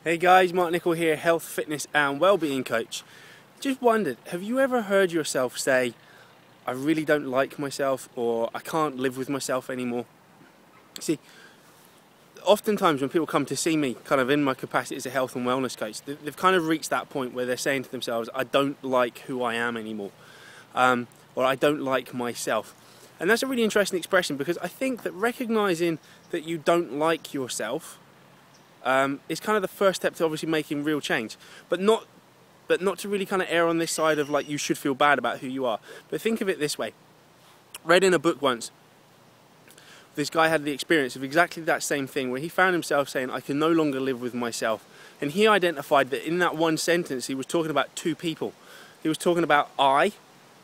Hey guys, MarkNicol here, health, fitness and wellbeing coach. Just wondered, have you ever heard yourself say, I really don't like myself, or I can't live with myself anymore? See, oftentimes when people come to see me, kind of in my capacity as a health and wellness coach, they've kind of reached that point where they're saying to themselves, I don't like who I am anymore, or I don't like myself. And that's a really interesting expression, because I think that recognizing that you don't like yourself is kind of the first step to obviously making real change, but not to really kind of err on this side of like you should feel bad about who you are. But think of it this way. Read in a book once, this guy had the experience of exactly that same thing, where he found himself saying, I can no longer live with myself. And he identified that in that one sentence he was talking about two people. He was talking about I,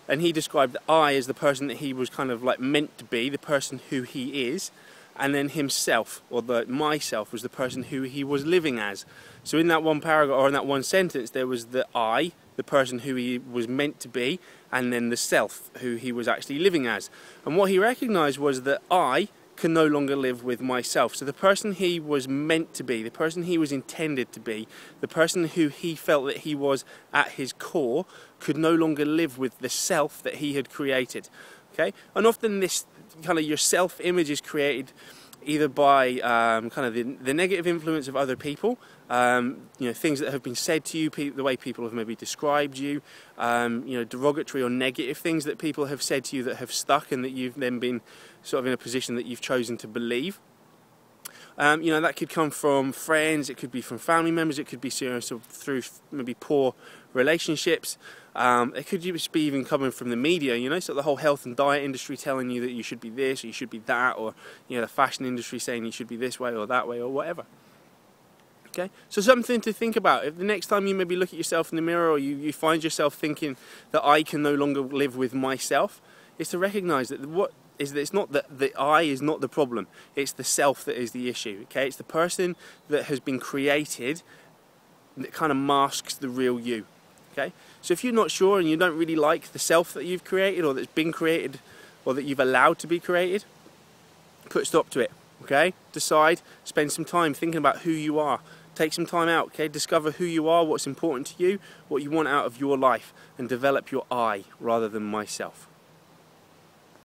and he described I as the person that he was kind of like meant to be, the person who he is. And then himself, or the myself, was the person who he was living as. So in that one paragraph, or in that one sentence, there was the I, the person who he was meant to be, and then the self, who he was actually living as. And what he recognized was that I can no longer live with myself. So the person he was meant to be, the person he was intended to be, the person who he felt that he was at his core, could no longer live with the self that he had created. Okay? And often this kind of your self-image is created either by kind of the negative influence of other people, things that have been said to you, the way people have maybe described you, derogatory or negative things that people have said to you that have stuck and that you've then been sort of in a position that you've chosen to believe. That could come from friends, it could be from family members, it could be sort of through maybe poor relationships. It could just be even coming from the media, so the whole health and diet industry telling you that you should be this or you should be that, or the fashion industry saying you should be this way or that way or whatever. Okay, so something to think about. If the next time you maybe look at yourself in the mirror, or you find yourself thinking that I can no longer live with myself, is to recognize that it's not that the I is not the problem, it's the self that is the issue. Okay, it's the person that has been created that kind of masks the real you. Okay, so if you're not sure and you don't really like the self that you've created, or that's been created, or that you've allowed to be created, put a stop to it. Okay, decide, spend some time thinking about who you are. Take some time out, okay, discover who you are, what's important to you, what you want out of your life, and develop your I rather than myself.